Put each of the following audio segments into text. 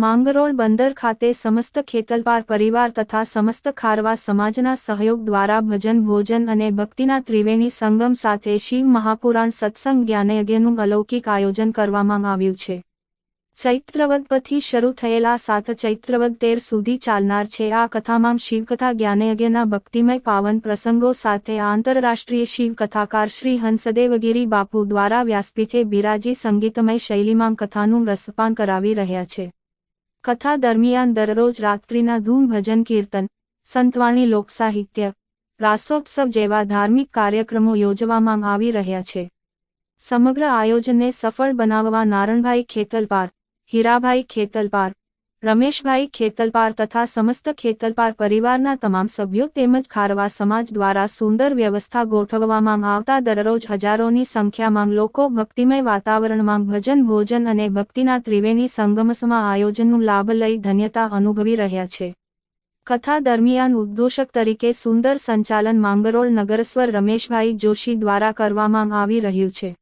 માંગરોળ બંદર ખાતે સમસ્ત ખેતલપાર પરિવાર તથા સમસ્ત ખારવા સમાજના સહયોગ દ્વારા ભજન ભોજન અને ભક્તિના ત્રિવેણી સંગમ સાથે શિવ મહાપુરાણ સત્સંગ જ્ઞાનયજ્ઞનું અલૌકિક આયોજન કરવામાં આવ્યું છે। ચૈત્રવદ પછી શરૂ થયેલા 7 ચૈત્રવદ 13 સુધી ચાલનાર છે આ કથામાં શિવકથા જ્ઞાનયજ્ઞના ભક્તિમય પાવન પ્રસંગો સાથે આંતરરાષ્ટ્રીય શિવ કથાકાર શ્રી હંસદેવગીરી બાપુ દ્વારા વ્યાસપીઠે બિરાજી સંગીતમય શૈલીમાં કથાનું રસપાન કરાવી રહ્યા છે। કથા દરમિયાન દરરોજ રાત્રિના ધૂમ ભજન કીર્તન સંતવાણી લોકસાહિત્ય રાસોત્સવ જેવા ધાર્મિક કાર્યક્રમો યોજવામાં આવી રહ્યા છે। સમગ્ર આયોજનને સફળ બનાવવા નારણભાઈ ખેતલપાર, હીરાભાઈ ખેતલપાર, રમેશભાઈ ખેતલપાર તથા સમસ્ત ખેતલપાર પરિવારના તમામ સભ્યો તેમજ ખારવા સમાજ દ્વારા સુંદર વ્યવસ્થા ગોઠવવામાં આવતા દરરોજ હજારોની સંખ્યામાં લોકો ભક્તિમય વાતાવરણમાં ભજન ભોજન અને ભક્તિના ત્રિવેણી સંગમમાં આયોજનનું લાભ લઈ ધન્યતા અનુભવી રહ્યા છે। કથા દરમિયાન ઉદ્ઘોષક તરીકે સુંદર સંચાલન માંગરોળ નગરસ્વર રમેશભાઈ જોશી દ્વારા કરવામાં આવી રહ્યું છે।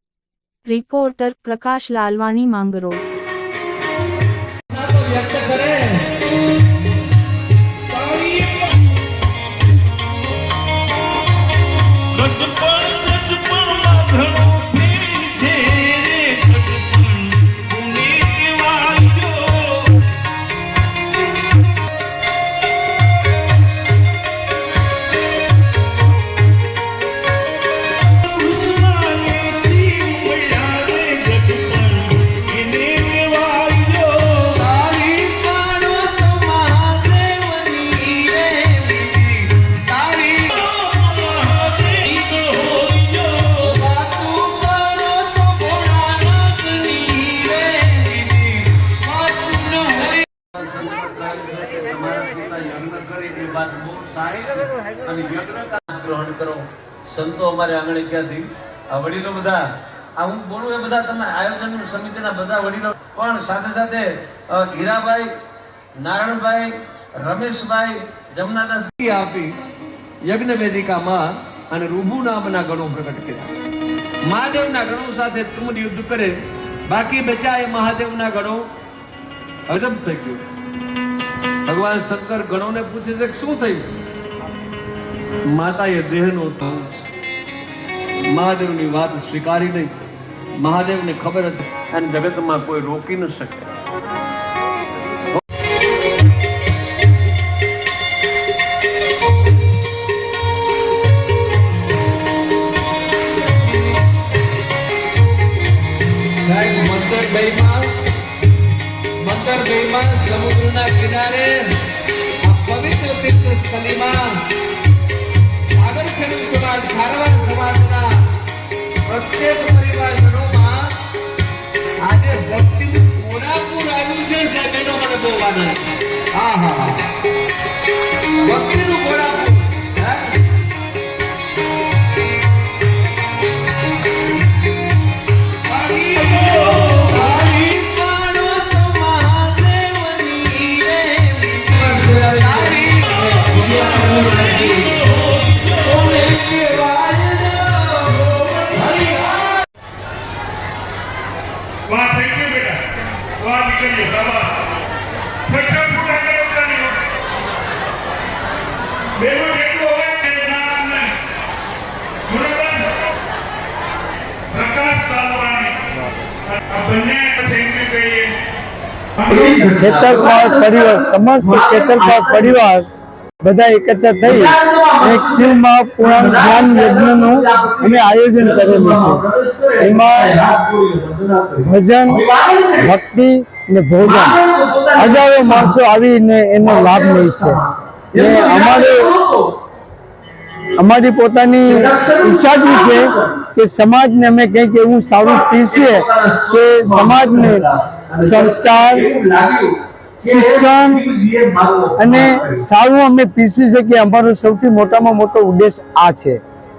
રિપોર્ટર પ્રકાશ લાલવાણી માંગરોળ। ग्रहण करो संतो अमारे आंगणे क्या थी आ वडीलो बधा आ हूँ बोलूं ए बधा तमे आयोजन समितिना बधा वडीलो पण साथे साथे हीराभाई, नारायणभाई, रमेशभाई, जमुनादास आपी यज्ञ वेदिकामां અને રૂબુ નામના ગણો પ્રગટ કર્યા। મહાદેવના ગણો સાથે તુમર યુદ્ધ કરે, બાકી બચાય મહાદેવના ગણો હજમ થઈ ગયો। ભગવાન શંકર ગણોને પૂછે છે કે શું થયું? માતાએ દેહનો મહાદેવની વાત સ્વીકારી નહીં। મહાદેવને ખબર હતી અને જગતમાં કોઈ રોકી ન શકે। મંતરભાઈમાં સમુદ્રના કિનારે આ પવિત્ર તીર્થ સ્થળીમાં સાગર ખેડૂત સમાજ ખારવા સમાજના પ્રત્યેક પરિવારજનોમાં આજે ભક્તિનું પૂરાપૂર આવ્યું છે। સાહેબનો મને બહુ આનંદ। હા હા હા, ભક્તિનું પૂરાપૂર। वाह, थैंक यू बेटा, वाह निकलिए शाबाश। फटा फूटा करो जानी हो बेलो जेटलो होय ते नाम ने बरोबर प्रकाश लालवाणी आ बन्ने थैंक यू कहिए। ખેતલપાર પરિવાર સમસ્ત ખેતલપાર પરિવાર બધા એકત્ર થઈ એક શિવ મહાપુરાણ જ્ઞાન યજ્ઞનું અમે આયોજન કરેલું છે। એમાં ભજન, ભક્તિ ને ભોજન હજારો માણસો આવીને એનો લાભ લે છે। ને અમારી પોતાની ઈચ્છા છે કે સમાજને અમે કંઈક એવું સારું પીસીએ કે સમાજને સંસ્કાર, શિક્ષણ અને સારું અમે પીસી શકીએ। અમારો સૌથી મોટામાં મોટો ઉદ્દેશ આ છે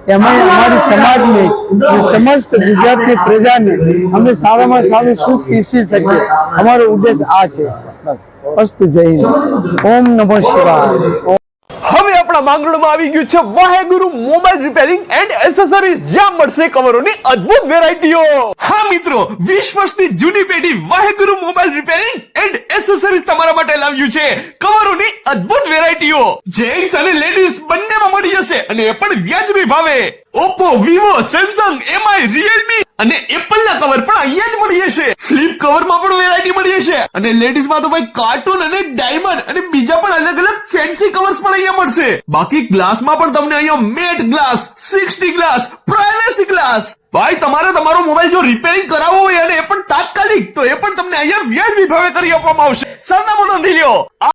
કે અમે અમારી સમાજને સમસ્ત ગુજરાતની પ્રજાને અમે સારામાં સારું સુખ પીસી શકીએ। અમારો ઉદ્દેશ આ છે। બસ અસ્તુ, જય હિન્દ, ઓમ નમઃ શિવાય। હવે આપણા માંગરોળમાં આવી ગયું છે વાહેગુરુ મોબાઈલ રિપેરિંગ એન્ડ એસેસરીઝ, જ્યાં મળશે કવરોની અદ્ભુત વેરાયટીઓ. હા મિત્રો, 20 વર્ષની જૂની પેઢી વાહેગુરુ મોબાઈલ રિપેરિંગ એન્ડ એસેસરીઝ તમારા માટે લાવ્યું છે કવરોની અદ્ભુત વેરાયટીઓ. જેન્ટ્સ અને લેડીઝ બંનેમાં મળી જશે અને એ પણ વ્યાજબી ભાવે. Oppo, Vivo, Samsung, MI, Realme અને એપલ ના કવર પણ અહીંયા જ મળી જશે. ફ્લિપ કવરમાં પણ વેરાયટી મળી જશે અને લેડીઝમાં તો ભાઈ કાર્ટૂન અને ડાયમંડ અને બીજા પણ અલગ અલગ ફેન્સી કવર્સ પણ અહીંયા મળશે. બાકી ગ્લાસમાં પણ તમને અહીંયા matte glass, 60 glass, privacy glass. ભાઈ તમારે તમારો મોબાઈલ જો રિપેરિંગ કરાવવો હોય અને એ પણ તાત્કાલિક, તો એ પણ તમને અહીંયા વ્યાજબી ભાવે કરી આપવામાં આવશે. સરનામું નોંધી લ્યો.